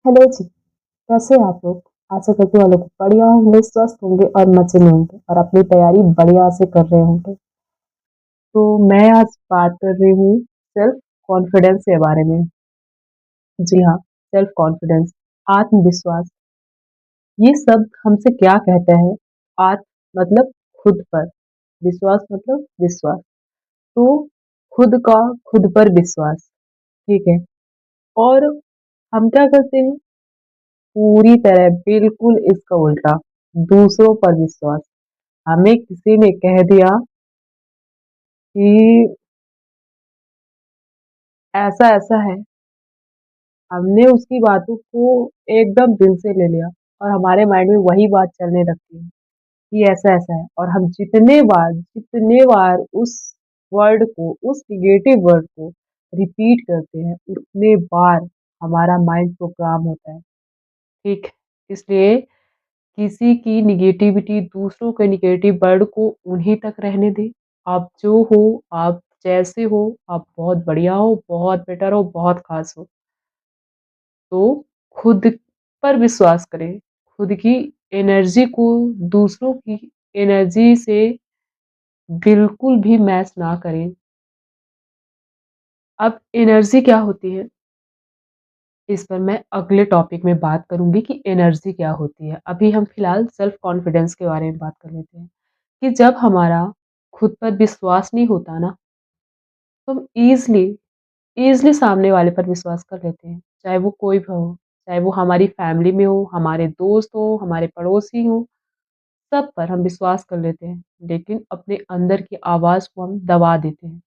Hello जी, कैसे हैं आप लोग? आशा करती हूँ आप लोग बढ़िया होंगे, स्वस्थ होंगे और मज़े में होंगे और अपनी तैयारी बढ़िया से कर रहे होंगे। तो मैं आज बात कर रही हूँ सेल्फ कॉन्फिडेंस के बारे में। जी हाँ, सेल्फ कॉन्फिडेंस, आत्मविश्वास। ये शब्द हमसे क्या कहते हैं? आत्म मतलब खुद पर, विश्वास मतलब विश्वास। तो खुद का खुद पर विश्वास, ठीक है? और हम क्या करते हैं? पूरी तरह बिल्कुल इसका उल्टा, दूसरों पर विश्वास। हमें किसी ने कह दिया कि ऐसा-ऐसा है, हमने उसकी बातों को एकदम दिल से ले लिया और हमारे माइंड में वही बात चलने लगती है कि ऐसा-ऐसा है और हम जितने बार उस वर्ड को, उस नेगेटिव वर्ड को रिपीट करते हैं, उतने बार हमारा माइंड प्रोग्राम होता है, ठीक? इसलिए किसी की नेगेटिविटी, दूसरों के नेगेटिव वर्ड को उन्हीं तक रहने दें। आप जो हो, आप जैसे हो, आप बहुत बढ़िया हो, बहुत बेटर हो, बहुत ख़ास हो। तो खुद पर विश्वास करें। खुद की एनर्जी को दूसरों की एनर्जी से बिल्कुल भी मैच ना करें। अब एनर्जी क्या होती है? इस पर मैं अगले टॉपिक में बात करूँगी कि एनर्जी क्या होती है। अभी हम फ़िलहाल सेल्फ कॉन्फिडेंस के बारे में बात कर लेते हैं, कि जब हमारा खुद पर विश्वास नहीं होता ना, तो हम ईज़िली सामने वाले पर विश्वास कर लेते हैं, चाहे वो कोई भी हो, चाहे वो हमारी फैमिली में हो, हमारे दोस्त हो, हमारे पड़ोसी हों, सब पर हम विश्वास कर लेते हैं, लेकिन अपने अंदर की आवाज़ को हम दबा देते हैं।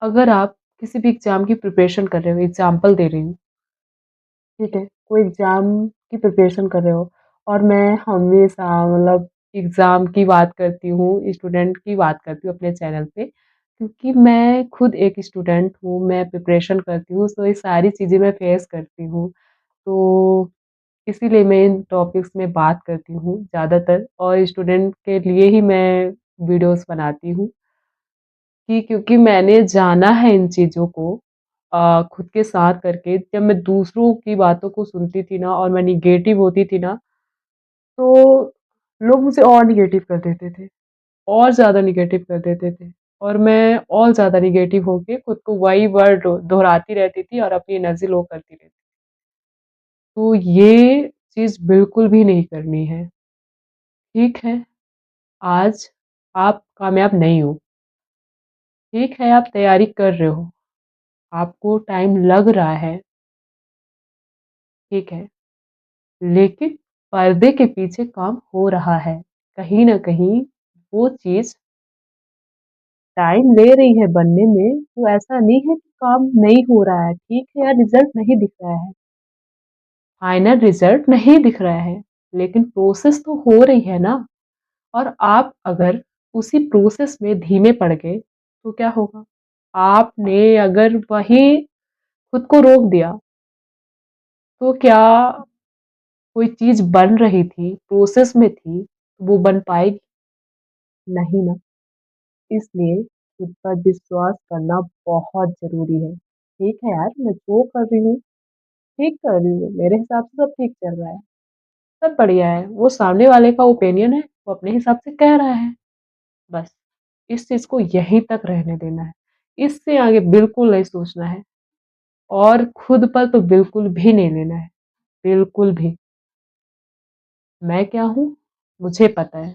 अगर आप किसी भी एग्ज़ाम की प्रिपरेशन कर रहे हो, एग्ज़ाम्पल दे रही हूँ, ठीक है? कोई एग्ज़ाम की प्रिपरेशन कर रहे हो और मैं हमेशा मतलब एग्ज़ाम की बात करती हूँ, स्टूडेंट की बात करती हूँ अपने चैनल पे, क्योंकि मैं खुद एक स्टूडेंट हूँ, मैं प्रिपरेशन करती हूँ, तो ये सारी चीज़ें मैं फेस करती हूँ। तो इसीलिए मैं इन टॉपिक्स में बात करती हूँ ज़्यादातर और स्टूडेंट के लिए ही मैं वीडियोज़ बनाती हूँ कि क्योंकि मैंने जाना है इन चीज़ों को खुद के साथ करके जब मैं दूसरों की बातों को सुनती थी ना और मैं नेगेटिव होती थी ना, तो लोग मुझे और नेगेटिव कर देते थे, और ज़्यादा नेगेटिव कर देते थे और मैं और ज़्यादा नेगेटिव होके खुद को वही वर्ड दोहराती रहती थी और अपनी एनर्जी लो करती रहती। तो ये चीज़ बिल्कुल भी नहीं करनी है, ठीक है? आज आप कामयाब नहीं हो, ठीक है? आप तैयारी कर रहे हो, आपको टाइम लग रहा है, ठीक है? लेकिन पर्दे के पीछे काम हो रहा है। कहीं न कहीं वो चीज़ टाइम ले रही है बनने में, तो ऐसा नहीं है कि काम नहीं हो रहा है, ठीक है यार रिज़ल्ट नहीं दिख रहा है, फाइनल रिज़ल्ट नहीं दिख रहा है, लेकिन प्रोसेस तो हो रही है ना। और आप अगर उसी प्रोसेस में धीमे पड़ गए, तो क्या होगा? आपने अगर वहीं खुद को रोक दिया, तो क्या कोई चीज़ बन रही थी, प्रोसेस में थी, वो बन पाएगी? नहीं ना। इसलिए खुद पर विश्वास करना बहुत ज़रूरी है। ठीक है यार, मैं जो कर रही हूँ, ठीक कर रही हूँ, मेरे हिसाब से सब ठीक चल रहा है, सब बढ़िया है। वो सामने वाले का ओपिनियन है, वो अपने हिसाब से कह रहा है, बस। इस चीज़ को यहीं तक रहने देना है। इससे आगे बिल्कुल नहीं सोचना है और खुद पर तो बिल्कुल भी नहीं लेना है, बिल्कुल भी। मैं क्या हूँ, मुझे पता है।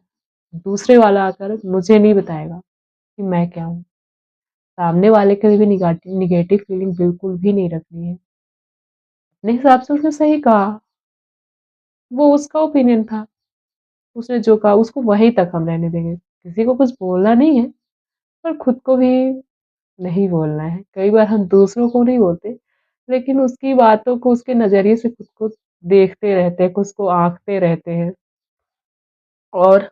दूसरे वाला आकर मुझे नहीं बताएगा कि मैं क्या हूँ। सामने वाले के लिए भी नेगेटिव फीलिंग बिल्कुल भी नहीं रखनी है। अपने हिसाब से उसने सही कहा, वो उसका ओपिनियन था, उसने जो कहा उसको वहीं तक हम रहने देंगे। किसी को कुछ बोलना नहीं है, पर खुद को भी नहीं बोलना है। कई बार हम दूसरों को नहीं बोलते, लेकिन उसकी बातों को, उसके नज़रिए से खुद को देखते रहते हैं, खुद को आँकते रहते हैं और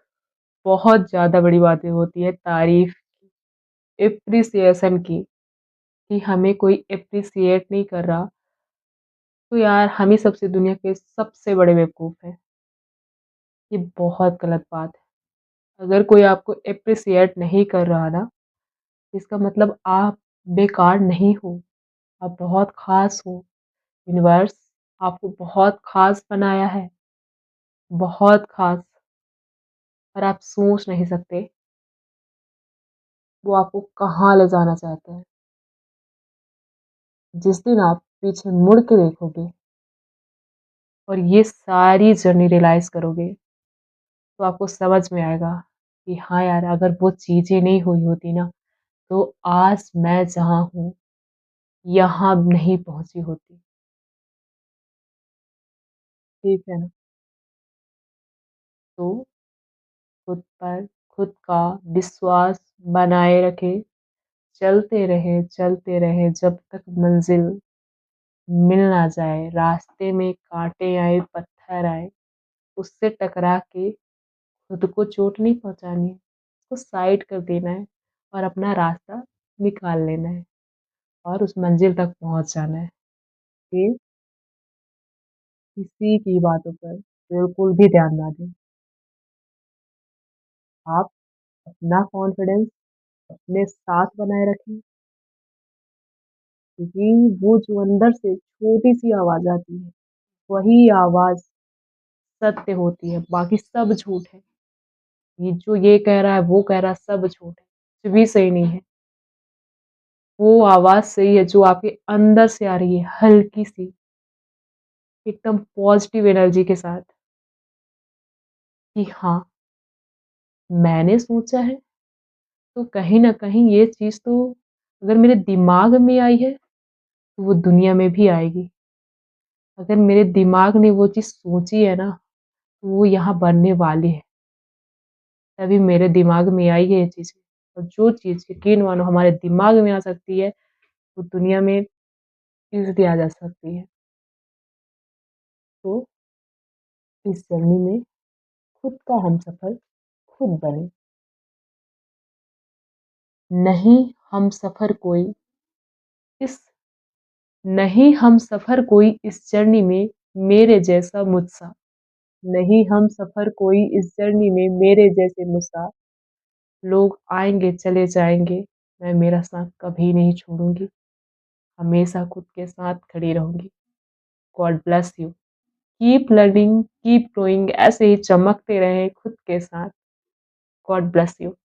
बहुत ज़्यादा बड़ी बातें होती है तारीफ़, एप्रिसिएशन की, कि हमें कोई एप्रिशिएट नहीं कर रहा, तो यार हम ही सबसे दुनिया के सबसे बड़े बेवकूफ़ हैं। ये बहुत गलत बात है। अगर कोई आपको एप्रिशिएट नहीं कर रहा ना, इसका मतलब आप बेकार नहीं हो, आप बहुत ख़ास हो। यूनिवर्स आपको बहुत ख़ास बनाया है, बहुत ख़ास और आप सोच नहीं सकते वो आपको कहाँ ले जाना चाहता है। जिस दिन आप पीछे मुड़ के देखोगे और ये सारी जर्नी रियलाइज़ करोगे, तो आपको समझ में आएगा कि हाँ यार, अगर वो चीज़ें नहीं हुई होती ना, तो आज मैं जहाँ हूँ, यहाँ नहीं पहुँची होती। ठीक है ना? तो खुद पर खुद का विश्वास बनाए रखें, चलते रहें जब तक मंज़िल मिल ना जाए। रास्ते में काँटे आए, पत्थर आए, उससे टकरा के खुद को चोट नहीं पहुँचानी है, उसको साइड कर देना है और अपना रास्ता निकाल लेना है और उस मंज़िल तक पहुँच जाना है। फिर किसी की बातों पर बिल्कुल भी ध्यान ना दें। आप अपना कॉन्फिडेंस अपने साथ बनाए रखें, क्योंकि वो जो अंदर से छोटी-सी आवाज़ आती है, वही आवाज़ सत्य होती है, बाकी सब झूठ है। ये जो ये कह रहा है, वो कह रहा है, सब झूठ है, कुछ भी सही नहीं है। वो आवाज़ सही है जो आपके अंदर से आ रही है, हल्की-सी, एकदम पॉज़िटिव एनर्जी के साथ कि हाँ, मैंने सोचा है, तो कहीं न कहीं ये चीज़ तो अगर मेरे दिमाग में आई है, तो वो दुनिया में भी आएगी। अगर मेरे दिमाग ने वो चीज़ सोची है ना, तो वो यहाँ बनने वाली है। तभी मेरे दिमाग में आई है ये चीज़ें और जो चीज़ यकीन मानो हमारे दिमाग में आ सकती है, वो दुनिया में ईज़िली आ जा सकती है। तो इस जर्नी में खुद का हमसफ़र खुद बनें। नहीं हमसफ़र कोई इस नहीं हमसफ़र कोई इस जर्नी में मेरे जैसा मुझसा। नहीं हमसफ़र कोई इस जर्नी में मेरे जैसे मुझसा। लोग आएँगे चले जाएँगे, मैं मेरा साथ कभी नहीं छोड़ूँगी। हमेशा खुद के साथ खड़ी रहूँगी। God bless you. Keep learning, keep growing ऐसे ही चमकते रहें खुद के साथ। God bless you.